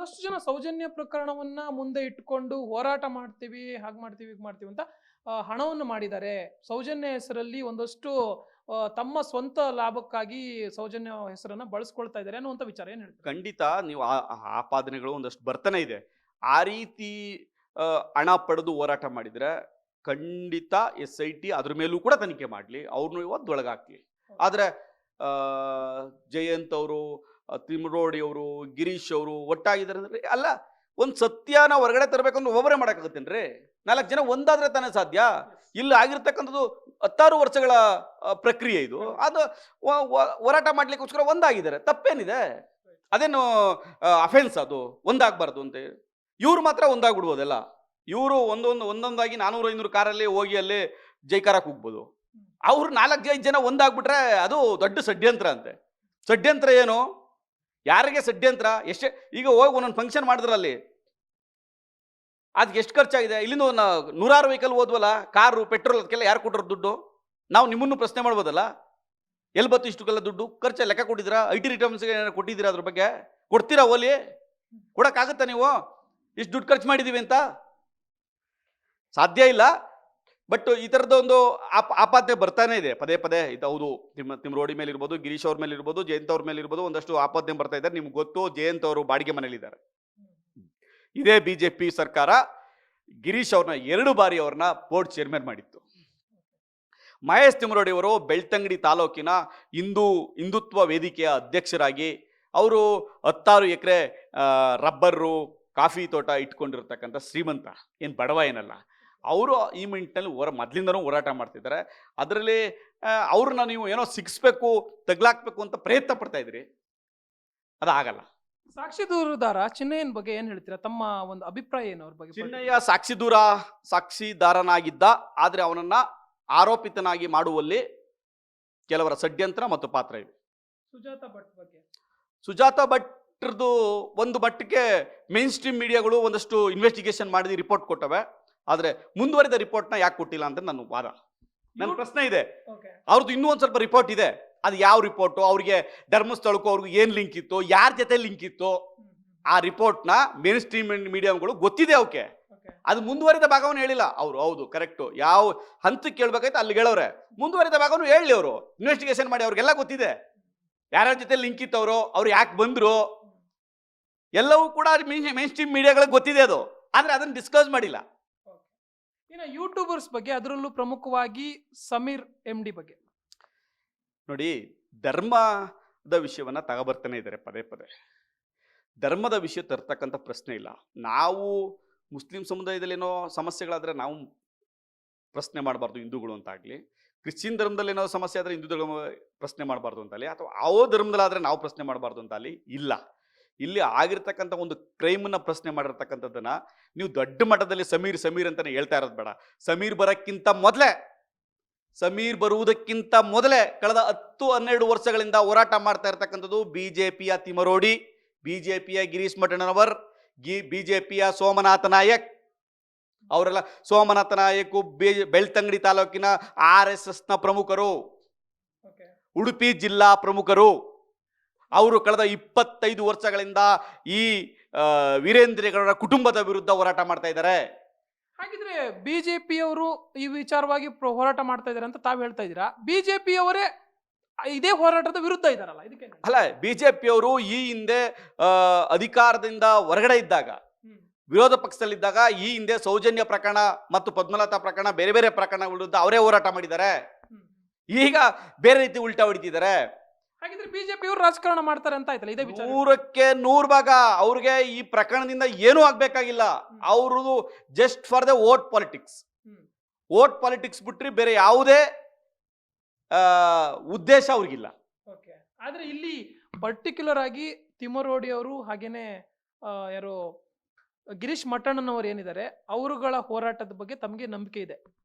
ಬಹಳಷ್ಟು ಜನ ಸೌಜನ್ಯ ಪ್ರಕರಣವನ್ನ ಮುಂದೆ ಇಟ್ಕೊಂಡು ಹೋರಾಟ ಮಾಡ್ತೀವಿ, ಹಾಗೆ ಮಾಡ್ತೀವಿ, ಹೀಗೆ ಮಾಡ್ತೀವಿ ಅಂತ ಹಣವನ್ನು ಮಾಡಿದ್ದಾರೆ. ಸೌಜನ್ಯ ಹೆಸರಲ್ಲಿ ಒಂದಷ್ಟು ತಮ್ಮ ಸ್ವಂತ ಲಾಭಕ್ಕಾಗಿ ಸೌಜನ್ಯ ಹೆಸರನ್ನ ಬಳಸ್ಕೊಳ್ತಾ ಇದ್ದಾರೆ ಅನ್ನುವಂಥ ವಿಚಾರ ಏನ್ ಹೇಳ್ತೀರಾ? ಖಂಡಿತ ನೀವು ಆಪಾದನೆಗಳು ಒಂದಷ್ಟು ಬರ್ತಾನೆ ಇದೆ. ಆ ರೀತಿ ಹಣ ಪಡೆದು ಹೋರಾಟ ಮಾಡಿದ್ರೆ ಖಂಡಿತ SIT ಅದ್ರ ಮೇಲೂ ಕೂಡ ತನಿಖೆ ಮಾಡಲಿ, ಅವ್ರನ್ನೂ ಒಳಗಾಕ್ಲಿ. ಆದ್ರೆ ಜಯಂತ್ ಅವರು, ತಿಮ್ರೋಡಿ ಅವರು, ಗಿರೀಶ್ ಅವರು ಒಟ್ಟಾಗಿದ್ದಾರೆ ಅಂದ್ರೆ ಅಲ್ಲ, ಒಂದು ಸತ್ಯನ ಹೊರಗಡೆ ತರಬೇಕಂದ್ರೆ ಒಬ್ಬರೇ ಮಾಡೋಕ್ಕಾಗತ್ತೇನ್ರಿ? 4 ಜನ ಒಂದಾದ್ರೆ ತಾನೇ ಸಾಧ್ಯ. ಇಲ್ಲಿ ಆಗಿರ್ತಕ್ಕಂಥದ್ದು 10 ವರ್ಷಗಳ ಪ್ರಕ್ರಿಯೆ ಇದು. ಅದು ಹೋರಾಟ ಮಾಡ್ಲಿಕ್ಕೋಸ್ಕರ ಒಂದಾಗಿದ್ದಾರೆ, ತಪ್ಪೇನಿದೆ? ಅದೇನು ಅಫೆನ್ಸ್ ಅದು ಒಂದಾಗಬಾರ್ದು ಅಂತ? ಇವ್ರು ಮಾತ್ರ ಒಂದಾಗ್ಬಿಡ್ಬೋದಲ್ಲ. ಇವರು ಒಂದೊಂದಾಗಿ 400-500 ಕಾರಲ್ಲಿ ಹೋಗಿ ಅಲ್ಲಿ ಜೈಕಾರಕ್ಕೆ ಹೋಗ್ಬೋದು. ಅವ್ರು 4-5 ಜನ ಒಂದಾಗ್ಬಿಟ್ರೆ ಅದು ದೊಡ್ಡ ಷಡ್ಯಂತ್ರ ಅಂತೆ. ಷಡ್ಯಂತ್ರ ಏನು? ಯಾರಿಗೆ ಷಡ್ಯಂತ್ರ? ಎಷ್ಟೇ ಈಗ ಹೋಗಿ ಒಂದೊಂದು ಫಂಕ್ಷನ್ ಮಾಡಿದ್ರಲ್ಲಿ ಅದಕ್ಕೆ ಎಷ್ಟು ಖರ್ಚಾಗಿದೆ? ಇಲ್ಲಿಂದ 100 ವೆಹಿಕಲ್ ಹೋದ್ವಲ್ಲ, ಕಾರು, ಪೆಟ್ರೋಲ್, ಅದಕ್ಕೆಲ್ಲ ಯಾರು ಕೊಟ್ಟರು ದುಡ್ಡು? ನಾವು ನಿಮ್ಮನ್ನು ಪ್ರಶ್ನೆ ಮಾಡ್ಬೋದಲ್ಲ, ಎಲ್ಲಿ ಬತ್ತು ಇಷ್ಟಕ್ಕೆಲ್ಲ ದುಡ್ಡು? ಖರ್ಚು ಲೆಕ್ಕ ಕೊಟ್ಟಿದ್ದೀರಾ? IT ರಿಟರ್ನ್ಸ್ಗೆ ಏನಾರು ಕೊಟ್ಟಿದ್ದೀರಾ? ಅದ್ರ ಬಗ್ಗೆ ಕೊಡ್ತೀರಾ? ಓಲಿ ಕೊಡೋಕ್ಕಾಗತ್ತಾ? ನೀವು ಇಷ್ಟು ದುಡ್ಡು ಖರ್ಚು ಮಾಡಿದ್ದೀವಿ ಅಂತ ಸಾಧ್ಯ ಇಲ್ಲ. ಬಟ್ ಈ ಥರದ ಒಂದು ಆಪಾದನೆ ಬರ್ತಾನೆ ಇದೆ ಪದೇ ಪದೇ. ಇದು ಹೌದು, ತಿಮ್ರೋಡಿ ಮೇಲೆ ಇರ್ಬೋದು, ಗಿರೀಶ್ ಅವ್ರ ಮೇಲೆ ಇರ್ಬೋದು, ಜಯಂತ್ ಅವ್ರ ಮೇಲೆ ಇರ್ಬೋದು, ಒಂದಷ್ಟು ಆಪಾದನೆ ಬರ್ತಾ ಇದ್ದಾರೆ. ನಿಮ್ಗೆ ಗೊತ್ತು, ಜಯಂತ್ ಅವರು ಬಾಡಿಗೆ ಮನೇಲಿದ್ದಾರೆ. ಇದೇ BJP ಸರ್ಕಾರ ಗಿರೀಶ್ ಅವ್ರನ್ನ 2 ಬಾರಿ ಅವ್ರನ್ನ ಬೋರ್ಡ್ ಚೇರ್ಮನ್ ಮಾಡಿತ್ತು. ಮಹೇಶ್ ತಿಮ್ರೋಡಿ ಅವರು ಬೆಳ್ತಂಗಡಿ ತಾಲೂಕಿನ ಹಿಂದುತ್ವ ವೇದಿಕೆಯ ಅಧ್ಯಕ್ಷರಾಗಿ ಅವರು 16 ಎಕರೆ ರಬ್ಬರು, ಕಾಫಿ ತೋಟ ಇಟ್ಕೊಂಡಿರ್ತಕ್ಕಂಥ ಶ್ರೀಮಂತ, ಏನು ಬಡವ ಏನಲ್ಲ. ಅವರು ಈ ಮಿನಿಟ್ನಲ್ಲಿ ಮೊದಲಿಂದನೂ ಹೋರಾಟ ಮಾಡ್ತಿದ್ದಾರೆ. ಅದರಲ್ಲಿ ಅವ್ರನ್ನ ನೀವು ಏನೋ ಸಿಗಿಸ್ಬೇಕು, ತಗ್ಲಾಕ್ಬೇಕು ಅಂತ ಪ್ರಯತ್ನ ಪಡ್ತಾ ಇದ್ರಿ, ಅದಾಗಲ್ಲ. ಸಾಕ್ಷಿ ದೂರುದಾರ ಚಿನ್ನಯ್ಯನ ಬಗ್ಗೆ ಏನ್ ಹೇಳ್ತೀರಾ? ತಮ್ಮ ಒಂದು ಅಭಿಪ್ರಾಯ ಏನು ಅವ್ರ ಬಗ್ಗೆ? ಚಿನ್ನಯ್ಯ ಸಾಕ್ಷಿದಾರನಾಗಿದ್ದ, ಆದ್ರೆ ಅವನನ್ನ ಆರೋಪಿತನಾಗಿ ಮಾಡುವಲ್ಲಿ ಕೆಲವರ ಷಡ್ಯಂತ್ರ ಮತ್ತು ಪಾತ್ರ ಇವೆ. ಸುಜಾತ ಭಟ್ರದ್ದು ಒಂದು ಮಟ್ಟಕ್ಕೆ ಮೇನ್ ಸ್ಟ್ರೀಮ್ ಮೀಡಿಯಾಗಳು ಒಂದಷ್ಟು ಇನ್ವೆಸ್ಟಿಗೇಷನ್ ಮಾಡಿ ರಿಪೋರ್ಟ್ ಕೊಟ್ಟವೆ. ಆದ್ರೆ ಮುಂದುವರಿದ ರಿಪೋರ್ಟ್ನ ಯಾಕೆ ಕೊಟ್ಟಿಲ್ಲ ಅಂತ ನನ್ನ ವಾದ, ನನ್ನ ಪ್ರಶ್ನೆ ಇದೆ. ಅವ್ರದ್ದು ಇನ್ನೂ ಒಂದ್ ಸ್ವಲ್ಪ ರಿಪೋರ್ಟ್ ಇದೆ, ಅದು ಯಾವ ರಿಪೋರ್ಟು, ಅವ್ರಿಗೆ ಧರ್ಮಸ್ಥಳಕ್ಕೂ ಅವ್ರಿಗೆ ಏನ್ ಲಿಂಕ್ ಇತ್ತು, ಯಾರ ಜೊತೆ ಲಿಂಕ್ ಇತ್ತು, ಆ ರಿಪೋರ್ಟ್ನ ಮೇನ್ ಸ್ಟ್ರೀಮ್ ಮೀಡಿಯಾಗಳು ಗೊತ್ತಿದೆ. ಅವಕ್ಕೆ ಅದು ಮುಂದುವರಿದ ಭಾಗವನ್ನು ಹೇಳಿಲ್ಲ ಅವರು. ಹೌದು, ಕರೆಕ್ಟು, ಯಾವ ಹಂತಕ್ಕೆ ಕೇಳ್ಬೇಕಾಯ್ತು ಅಲ್ಲಿಗೆ ಹೇಳವ್ರೆ. ಮುಂದುವರಿದ ಭಾಗವನ್ನು ಹೇಳಿ, ಅವರು ಇನ್ವೆಸ್ಟಿಗೇಷನ್ ಮಾಡಿ, ಅವ್ರಿಗೆಲ್ಲ ಗೊತ್ತಿದೆ ಯಾರ್ಯಾರ ಜೊತೆ ಲಿಂಕ್ ಇತ್ತು, ಅವ್ರು ಯಾಕೆ ಬಂದ್ರು, ಎಲ್ಲವೂ ಕೂಡ ಮೇನ್ ಸ್ಟ್ರೀಮ್ ಮೀಡಿಯಾಗಳಿಗೆ ಗೊತ್ತಿದೆ ಅದು. ಆದ್ರೆ ಅದನ್ನ ಡಿಸ್ಕಸ್ ಮಾಡಿಲ್ಲ. ಇನ್ನು ಯೂಟ್ಯೂಬರ್ಸ್ ಬಗ್ಗೆ, ಅದರಲ್ಲೂ ಪ್ರಮುಖವಾಗಿ ಸಮೀರ್ MD ಬಗ್ಗೆ ನೋಡಿ, ಧರ್ಮದ ವಿಷಯವನ್ನ ತಗೊಬರ್ತಾನೆ ಇದ್ದಾರೆ ಪದೇ ಪದೇ. ಧರ್ಮದ ವಿಷಯ ತರ್ತಕ್ಕಂಥ ಪ್ರಶ್ನೆ ಇಲ್ಲ. ನಾವು ಮುಸ್ಲಿಂ ಸಮುದಾಯದಲ್ಲಿ ಏನೋ ಸಮಸ್ಯೆಗಳಾದ್ರೆ ನಾವು ಪ್ರಶ್ನೆ ಮಾಡಬಾರ್ದು ಹಿಂದೂಗಳು ಅಂತಾಗ್ಲಿ, ಕ್ರಿಶ್ಚಿಯನ್ ಧರ್ಮದಲ್ಲಿ ಏನೋ ಸಮಸ್ಯೆ ಆದ್ರೆ ಹಿಂದೂ ಧರ್ಮ ಪ್ರಶ್ನೆ ಮಾಡಬಾರ್ದು ಅಂತಲ್ಲಿ, ಅಥವಾ ಯಾವ ಧರ್ಮದಲ್ಲಾದ್ರೆ ನಾವು ಪ್ರಶ್ನೆ ಮಾಡಬಾರ್ದು ಅಂತಲ್ಲಿ ಇಲ್ಲ. ಇಲ್ಲಿ ಆಗಿರ್ತಕ್ಕಂಥ ಒಂದು ಕ್ರೈಮನ್ನ ಪ್ರಶ್ನೆ ಮಾಡಿರ್ತಕ್ಕಂಥದ್ದನ್ನ ನೀವು ದೊಡ್ಡ ಮಟ್ಟದಲ್ಲಿ ಸಮೀರ್ ಅಂತಾನೆ ಹೇಳ್ತಾ ಇರೋದು ಬೇಡ. ಸಮೀರ್ ಬರುವುದಕ್ಕಿಂತ ಮೊದಲೇ ಕಳೆದ 10-12 ವರ್ಷಗಳಿಂದ ಹೋರಾಟ ಮಾಡ್ತಾ ಇರ್ತಕ್ಕಂಥದ್ದು BJPಯ ತಿಮರೋಡಿ, BJPಯ ಗಿರೀಶ್ ಮಠಣ್ಣನವರ್, BJPಯ ಸೋಮನಾಥ ನಾಯಕ್. ಅವರೆಲ್ಲ ಸೋಮನಾಥ ನಾಯಕ್ ಬೆಳ್ತಂಗಡಿ ತಾಲೂಕಿನ RSSನ ಪ್ರಮುಖರು, ಉಡುಪಿ ಜಿಲ್ಲಾ ಪ್ರಮುಖರು. ಅವರು ಕಳೆದ 25 ವರ್ಷಗಳಿಂದ ಈ ವೀರೇಂದ್ರಗೌಡರ ಕುಟುಂಬದ ವಿರುದ್ಧ ಹೋರಾಟ ಮಾಡ್ತಾ ಇದ್ದಾರೆ. ಹಾಗಿದ್ರೆ BJPಯವರು ಈ ವಿಚಾರವಾಗಿ ಹೋರಾಟ ಮಾಡ್ತಾ ಇದ್ದಾರೆ ಅಂತ ತಾವು ಹೇಳ್ತಾ ಇದ್ದೀರಾ? BJPಯವರೇ ಇದೇ ಹೋರಾಟದ ವಿರುದ್ಧ ಇದ್ದಾರಲ್ಲ, ಇದಕ್ಕೆ ಅಲ್ಲ, BJPಯವರು ಈ ಹಿಂದೆ ಅಧಿಕಾರದಿಂದ ಹೊರಗಡೆ ಇದ್ದಾಗ, ವಿರೋಧ ಪಕ್ಷದಲ್ಲಿದ್ದಾಗ, ಈ ಹಿಂದೆ ಸೌಜನ್ಯ ಪ್ರಕರಣ ಮತ್ತು ಪದ್ಮಲತಾ ಪ್ರಕರಣ, ಬೇರೆ ಬೇರೆ ಪ್ರಕರಣ ವಿರುದ್ಧ ಅವರೇ ಹೋರಾಟ ಮಾಡಿದ್ದಾರೆ. ಈಗ ಬೇರೆ ರೀತಿ ಉಲ್ಟಾ ಹೊಡಿತಿದ್ದಾರೆ. ಹಾಗಿದ್ರೆ BJPಯವರು ರಾಜಕಾರಣ ಮಾಡ್ತಾರೆ ಅಂತ ಆಯ್ತಲ್ಲ, ಇದೇ ವಿಚಾರ 100ಕ್ಕೆ 100 ಭಾಗ. ಅವ್ರಿಗೆ ಈ ಪ್ರಕರಣದಿಂದ ಏನೂ ಆಗ್ಬೇಕಾಗಿಲ್ಲ. ಅವ್ರದ್ದು just for the vote politics ಬಿಟ್ರಿ ಬೇರೆ ಯಾವುದೇ ಉದ್ದೇಶ ಅವ್ರಿಗಿಲ್ಲ. ಆದ್ರೆ ಇಲ್ಲಿ ಪರ್ಟಿಕ್ಯುಲರ್ ಆಗಿ ತಿಮರೋಡಿ ಅವರು, ಹಾಗೇನೆ ಯಾರು ಗಿರೀಶ್ ಮಠಣ್ಣನವರು ಏನಿದ್ದಾರೆ, ಅವರುಗಳ ಹೋರಾಟದ ಬಗ್ಗೆ ತಮಗೆ ನಂಬಿಕೆ ಇದೆ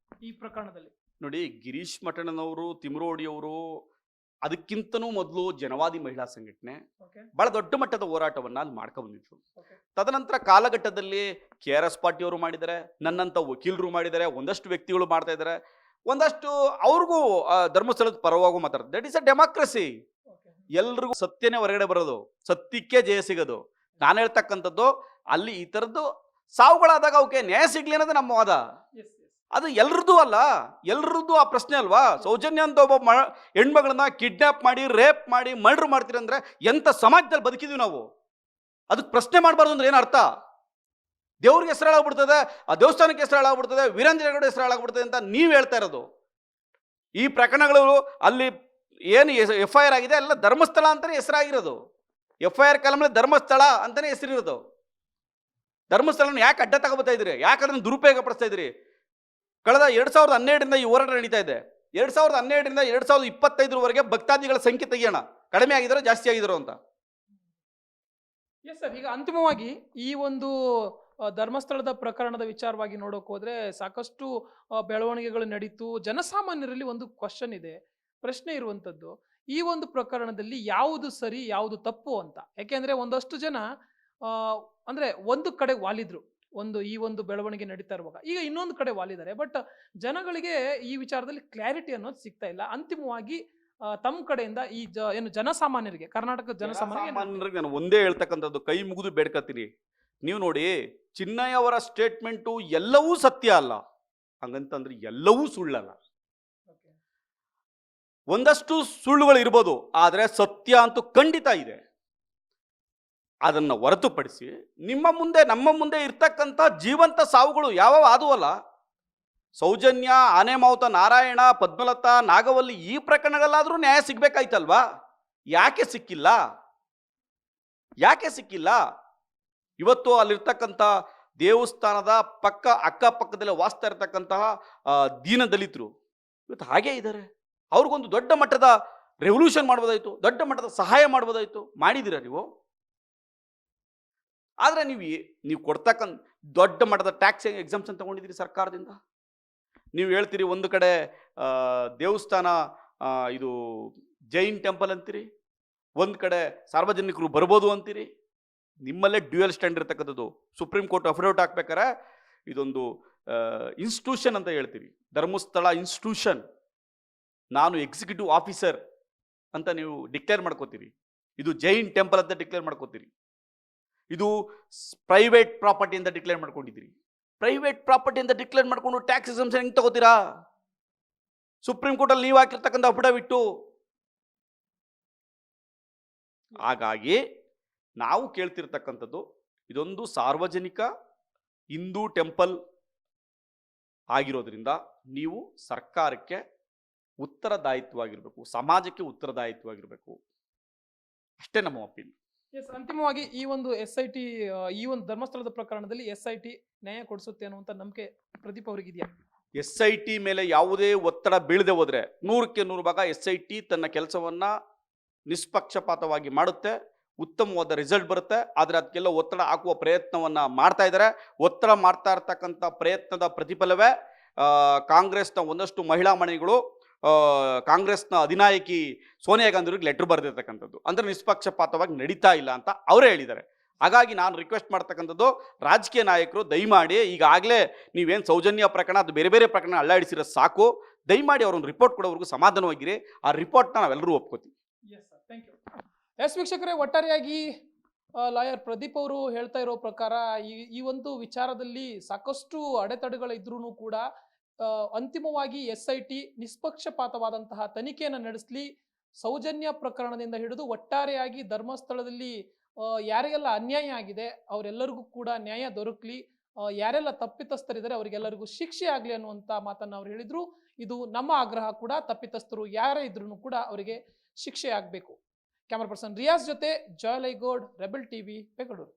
ಈ ಪ್ರಕರಣದಲ್ಲಿ? ನೋಡಿ, ಗಿರೀಶ್ ಮಠಣ್ಣನವರು, ತಿಮರೋಡಿ ಅವರು ಅದಕ್ಕಿಂತನೂ ಮೊದಲು ಜನವಾದಿ ಮಹಿಳಾ ಸಂಘಟನೆ ಬಹಳ ದೊಡ್ಡ ಮಟ್ಟದ ಹೋರಾಟವನ್ನ ಅಲ್ಲಿ ಮಾಡ್ಕೊಂಡು ಬಂದಿದ್ರು. ತದನಂತರ ಕಾಲಘಟ್ಟದಲ್ಲಿ KRS ಪಾಟೀಲ್ ಅವರು ಮಾಡಿದ್ದಾರೆ, ನನ್ನಂತ ವಕೀಲರು ಮಾಡಿದ್ದಾರೆ, ಒಂದಷ್ಟು ವ್ಯಕ್ತಿಗಳು ಮಾಡ್ತಾ ಇದ್ದಾರೆ, ಒಂದಷ್ಟು ಅವ್ರಿಗೂ ಧರ್ಮಸ್ಥಳದ ಪರವಾಗೂ ಮಾತಾಡ್ತಾರೆ. That is a democracy. ಎಲ್ರಿಗೂ ಸತ್ಯನೇ ಹೊರಗಡೆ ಬರೋದು, ಸತ್ಯಕ್ಕೆ ಜಯ ಸಿಗೋದು. ನಾನು ಹೇಳ್ತಕ್ಕಂಥದ್ದು ಅಲ್ಲಿ ಈ ಥರದ್ದು ಸಾವುಗಳಾದಾಗ ಅವಕ್ಕೆ ನ್ಯಾಯ ಸಿಗ್ಲಿ ಅನ್ನೋದು ನಮ್ಮ ವಾದ. ಅದು ಎಲ್ರದ್ದು ಅಲ್ಲ, ಎಲ್ರದ್ದು ಆ ಪ್ರಶ್ನೆ ಅಲ್ವಾ. ಸೌಜನ್ಯ ಅಂತ ಒಬ್ಬ ಹೆಣ್ಮಗಳನ್ನ ಕಿಡ್ನಾಪ್ ಮಾಡಿ ರೇಪ್ ಮಾಡಿ ಮರ್ಡರ್ ಮಾಡ್ತೀರಿ ಅಂದ್ರೆ ಎಂಥ ಸಮಾಜದಲ್ಲಿ ಬದುಕಿದೀವಿ ನಾವು. ಅದಕ್ಕೆ ಪ್ರಶ್ನೆ ಮಾಡಬಾರ್ದು ಅಂದ್ರೆ ಏನು ಅರ್ಥ? ದೇವ್ರಿಗೆ ಹೆಸರು ಹಾಳಾಗ್ಬಿಡ್ತದೆ, ಆ ದೇವಸ್ಥಾನಕ್ಕೆ ಹೆಸರು ಹಾಳಾಗ್ಬಿಡ್ತದೆ, ವೀರೇಂದ್ರಗೌಡ ಹೆಸರು ಹಾಳಾಗ್ಬಿಡ್ತದೆ ಅಂತ ನೀವು ಹೇಳ್ತಾ ಇರೋದು. ಈ ಪ್ರಕರಣಗಳು ಅಲ್ಲಿ ಏನು FIR ಆಗಿದೆ ಎಲ್ಲ ಧರ್ಮಸ್ಥಳ ಅಂತಾನೆ ಹೆಸರಾಗಿರೋದು. FIR ಕಾಲಂನಲ್ಲಿ ಧರ್ಮಸ್ಥಳ ಅಂತಾನೆ ಹೆಸರಿರೋದು. ಧರ್ಮಸ್ಥಳನ ಯಾಕೆ ಅಡ್ಡ ತಗೋಬತ್ತಾ ಇದ್ರಿ? ಯಾಕೆ ಅದನ್ನು ದುರುಪಯೋಗ ಪಡಿಸ್ತಾ ಇದ್ರಿ? ಕಳೆದ 2012ರಿಂದ ಈ ಹೋರಾಟ ನಡೀತಾ ಇದೆ. 2012ರಿಂದ 2025ರವರೆಗೆ ಭಕ್ತಾದಿಗಳ ಸಂಖ್ಯೆ ತೆಗಿಯೋಣ, ಕಡಿಮೆ ಆಗಿದಾರೋ ಜಾಸ್ತಿ ಆಗಿದಾರೋ ಅಂತ. ಎಸ್ ಸರ್, ಈಗ ಅಂತಿಮವಾಗಿ ಈ ಒಂದು ಧರ್ಮಸ್ಥಳದ ಪ್ರಕರಣದ ವಿಚಾರವಾಗಿ ನೋಡೋಕೆ ಹೋದ್ರೆ ಸಾಕಷ್ಟು ಬೆಳವಣಿಗೆಗಳು ನಡೀತು. ಜನಸಾಮಾನ್ಯರಲ್ಲಿ ಒಂದು ಕ್ವಶನ್ ಇದೆ, ಪ್ರಶ್ನೆ ಇರುವಂಥದ್ದು, ಈ ಒಂದು ಪ್ರಕರಣದಲ್ಲಿ ಯಾವುದು ಸರಿ ಯಾವುದು ತಪ್ಪು ಅಂತ. ಯಾಕೆಂದ್ರೆ ಒಂದಷ್ಟು ಜನ ಅಂದ್ರೆ ಒಂದು ಕಡೆ ವಾಲಿದ್ರು, ಈ ಒಂದು ಬೆಳವಣಿಗೆ ನಡೀತಾ ಇರುವಾಗ ಈಗ ಇನ್ನೊಂದು ಕಡೆ ವಾಲಿದ್ದಾರೆ. ಬಟ್ ಜನಗಳಿಗೆ ಈ ವಿಚಾರದಲ್ಲಿ ಕ್ಲಾರಿಟಿ ಅನ್ನೋದು ಸಿಗ್ತಾ ಇಲ್ಲ. ಅಂತಿಮವಾಗಿ ತಮ್ಮ ಕಡೆಯಿಂದ ಈ ಏನು ಜನಸಾಮಾನ್ಯರಿಗೆ, ಕರ್ನಾಟಕದ ಜನಸಾಮಾನ್ಯರಿಗೆ ನಾನು ಒಂದೇ ಹೇಳ್ತಕ್ಕಂಥದ್ದು, ಕೈ ಮುಗಿದು ಬೇಡ್ಕತ್ತೀನಿ. ನೀವು ನೋಡಿ, ಚಿನ್ನಯ್ಯ ಅವರ ಸ್ಟೇಟ್ಮೆಂಟು ಎಲ್ಲವೂ ಸತ್ಯ ಅಲ್ಲ, ಹಂಗಂತಂದ್ರೆ ಎಲ್ಲವೂ ಸುಳ್ಳಲ್ಲ. ಒಂದಷ್ಟು ಸುಳ್ಳುಗಳು ಇರ್ಬೋದು, ಆದರೆ ಸತ್ಯ ಅಂತೂ ಖಂಡಿತ ಇದೆ. ಅದನ್ನು ಹೊರತುಪಡಿಸಿ ನಿಮ್ಮ ಮುಂದೆ ನಮ್ಮ ಮುಂದೆ ಇರ್ತಕ್ಕಂಥ ಜೀವಂತ ಸಾವುಗಳು ಯಾವ ಆದುವಲ್ಲ, ಸೌಜನ್ಯ, ಆನೆಮಾವುತ ನಾರಾಯಣ, ಪದ್ಮಲತಾ, ನಾಗವಲ್ಲಿ, ಈ ಪ್ರಕರಣಗಳಾದರೂ ನ್ಯಾಯ ಸಿಗ್ಬೇಕಾಯ್ತಲ್ವಾ? ಯಾಕೆ ಸಿಕ್ಕಿಲ್ಲ? ಯಾಕೆ ಸಿಕ್ಕಿಲ್ಲ? ಇವತ್ತು ಅಲ್ಲಿರ್ತಕ್ಕಂಥ ದೇವಸ್ಥಾನದ ಅಕ್ಕಪಕ್ಕದಲ್ಲೇ ವಾಸ್ತಾ ಇರತಕ್ಕಂತಹ ದೀನ ದಲಿತರು ಇವತ್ತು ಹಾಗೇ ಇದ್ದಾರೆ. ಅವ್ರಿಗೊಂದು ದೊಡ್ಡ ಮಟ್ಟದ ರೆವಲ್ಯೂಷನ್ ಮಾಡ್ಬೋದಾಯ್ತು, ದೊಡ್ಡ ಮಟ್ಟದ ಸಹಾಯ ಮಾಡ್ಬೋದಾಯ್ತು. ಮಾಡಿದ್ದೀರಾ ನೀವು? ಆದರೆ ನೀವು ಕೊಡ್ತಕ್ಕಂಥ ದೊಡ್ಡ ಮಟ್ಟದ ಟ್ಯಾಕ್ಸ್ ಎಕ್ಸಾಮ್ಷನ್ ತಗೊಂಡಿದ್ದೀರಿ ಸರ್ಕಾರದಿಂದ. ನೀವು ಹೇಳ್ತೀರಿ ಒಂದು ಕಡೆ ದೇವಸ್ಥಾನ ಇದು ಜೈನ್ ಟೆಂಪಲ್ ಅಂತೀರಿ, ಒಂದು ಕಡೆ ಸಾರ್ವಜನಿಕರು ಬರ್ಬೋದು ಅಂತೀರಿ. ನಿಮ್ಮಲ್ಲೇ ಡ್ಯೂಯಲ್ ಸ್ಟ್ಯಾಂಡ್ ಇರ್ತಕ್ಕಂಥದ್ದು. ಸುಪ್ರೀಂ ಕೋರ್ಟ್ ಅಫಿಡವಿಟ್ ಹಾಕ್ಬೇಕಾರೆ ಇದೊಂದು ಇನ್ಸ್ಟಿಟ್ಯೂಷನ್ ಅಂತ ಹೇಳ್ತೀರಿ, ಧರ್ಮಸ್ಥಳ ಇನ್ಸ್ಟಿಟ್ಯೂಷನ್, ನಾನು ಎಕ್ಸಿಕ್ಯೂಟಿವ್ ಆಫೀಸರ್ ಅಂತ ನೀವು ಡಿಕ್ಲೇರ್ ಮಾಡ್ಕೋತೀರಿ. ಇದು ಜೈನ್ ಟೆಂಪಲ್ ಅಂತ ಡಿಕ್ಲೇರ್ ಮಾಡ್ಕೋತೀರಿ. ಇದು ಪ್ರೈವೇಟ್ ಪ್ರಾಪರ್ಟಿ ಅಂತ ಡಿಕ್ಲೇರ್ ಮಾಡ್ಕೊಂಡಿದ್ದೀರಿ. ಪ್ರೈವೇಟ್ ಪ್ರಾಪರ್ಟಿ ಅಂತ ಡಿಕ್ಲೇರ್ ಮಾಡ್ಕೊಂಡು ಟ್ಯಾಕ್ಸ್ ಎಕ್ಸಂಪ್ಷನ್ ಹೆಂಗೆ ತಗೋತೀರಾ? ಸುಪ್ರೀಂ ಕೋರ್ಟಲ್ಲಿ ನೀವು ಹಾಕಿರ್ತಕ್ಕಂಥ ಅಫಿಡವಿಟ್ಟು. ಹಾಗಾಗಿ ನಾವು ಕೇಳ್ತಿರ್ತಕ್ಕಂಥದ್ದು, ಇದೊಂದು ಸಾರ್ವಜನಿಕ ಹಿಂದೂ ಟೆಂಪಲ್ ಆಗಿರೋದ್ರಿಂದ ನೀವು ಸರ್ಕಾರಕ್ಕೆ ಉತ್ತರದಾಯಿತ್ವವಾಗಿರಬೇಕು, ಸಮಾಜಕ್ಕೆ ಉತ್ತರದಾಯಿತ್ವವಾಗಿರಬೇಕು. ಅಷ್ಟೇ ನಮ್ಮ ಅಪೀಲ್. ಎಸ್, ಅಂತಿಮವಾಗಿ ಈ ಒಂದು SIT, ಈ ಒಂದು ಧರ್ಮಸ್ಥಳದ ಪ್ರಕರಣದಲ್ಲಿ SIT ನ್ಯಾಯ ಕೊಡಿಸುತ್ತೆ ಅನ್ನುವಂಥ ನಂಬಿಕೆ ಪ್ರದೀಪ್ ಅವರಿಗಿದೆಯಾ? SIT ಮೇಲೆ ಯಾವುದೇ ಒತ್ತಡ ಬೀಳದೆ ಹೋದ್ರೆ 100ಕ್ಕೆ 100 ಭಾಗ SIT ತನ್ನ ಕೆಲಸವನ್ನ ನಿಷ್ಪಕ್ಷಪಾತವಾಗಿ ಮಾಡುತ್ತೆ, ಉತ್ತಮವಾದ ರಿಸಲ್ಟ್ ಬರುತ್ತೆ. ಆದರೆ ಅದಕ್ಕೆಲ್ಲ ಒತ್ತಡ ಹಾಕುವ ಪ್ರಯತ್ನವನ್ನ ಮಾಡ್ತಾ ಇದ್ದಾರೆ. ಒತ್ತಡ ಮಾಡ್ತಾ ಇರ್ತಕ್ಕಂಥ ಪ್ರಯತ್ನದ ಪ್ರತಿಫಲವೇ ಕಾಂಗ್ರೆಸ್ನ ಒಂದಷ್ಟು ಮಹಿಳಾ ಮಣಿಗಳು ಕಾಂಗ್ರೆಸ್ನ ಅಧಿನಾಯಕಿ ಸೋನಿಯಾ ಗಾಂಧಿ ಅವರಿಗೆ ಲೆಟರ್ ಬರೆದಿರ್ತಕ್ಕಂಥದ್ದು. ಅಂದರೆ ನಿಷ್ಪಕ್ಷಪಾತವಾಗಿ ನಡೀತಾ ಇಲ್ಲ ಅಂತ ಅವರೇ ಹೇಳಿದ್ದಾರೆ. ಹಾಗಾಗಿ ನಾನು ರಿಕ್ವೆಸ್ಟ್ ಮಾಡ್ತಕ್ಕಂಥದ್ದು, ರಾಜಕೀಯ ನಾಯಕರು ದಯಮಾಡಿ, ಈಗಾಗಲೇ ನೀವೇನು ಸೌಜನ್ಯ ಪ್ರಕರಣ ಅದು ಬೇರೆ ಬೇರೆ ಪ್ರಕರಣ ಅಲ್ಲಾಡಿಸಿರೋ ಸಾಕು, ದಯಮಾಡಿ ಅವರೊಂದು ರಿಪೋರ್ಟ್ ಕೊಡೋವರೆಗೂ ಸಮಾಧಾನವಾಗಿರಿ. ಆ ರಿಪೋರ್ಟ್ನ ನಾವೆಲ್ಲರೂ ಒಪ್ಕೋತೀವಿ. Yes sir, thank you. Yes ವೀಕ್ಷಕರೇ, ಒಟ್ಟಾರೆಯಾಗಿ ಲಾಯರ್ ಪ್ರದೀಪ್ ಅವರು ಹೇಳ್ತಾ ಇರೋ ಪ್ರಕಾರ ಈ ಒಂದು ವಿಚಾರದಲ್ಲಿ ಸಾಕಷ್ಟು ಅಡೆತಡೆಗಳಿದ್ರೂ ಕೂಡ ಅಂತಿಮವಾಗಿ SIT ನಿಷ್ಪಕ್ಷಪಾತವಾದಂತಹ ತನಿಖೆಯನ್ನು ನಡೆಸಲಿ. ಸೌಜನ್ಯ ಪ್ರಕರಣದಿಂದ ಹಿಡಿದು ಒಟ್ಟಾರೆಯಾಗಿ ಧರ್ಮಸ್ಥಳದಲ್ಲಿ ಯಾರಿಗೆಲ್ಲ ಅನ್ಯಾಯ ಆಗಿದೆ ಅವರೆಲ್ಲರಿಗೂ ಕೂಡ ನ್ಯಾಯ ದೊರಕಲಿ, ಯಾರೆಲ್ಲ ತಪ್ಪಿತಸ್ಥರಿದ್ದಾರೆ ಅವರಿಗೆಲ್ಲರಿಗೂ ಶಿಕ್ಷೆ ಆಗಲಿ ಅನ್ನುವಂಥ ಮಾತನ್ನು ಅವ್ರು ಹೇಳಿದ್ರು. ಇದು ನಮ್ಮ ಆಗ್ರಹ ಕೂಡ. ತಪ್ಪಿತಸ್ಥರು ಯಾರೇ ಇದ್ರೂ ಕೂಡ ಅವರಿಗೆ ಶಿಕ್ಷೆ ಆಗಬೇಕು. ಕ್ಯಾಮರಾ ಪರ್ಸನ್ ರಿಯಾಜ್ ಜೊತೆ ಜಯಲೈಗೌಡ್, ರೆಬೆಲ್ TV, ಬೆಂಗಳೂರು.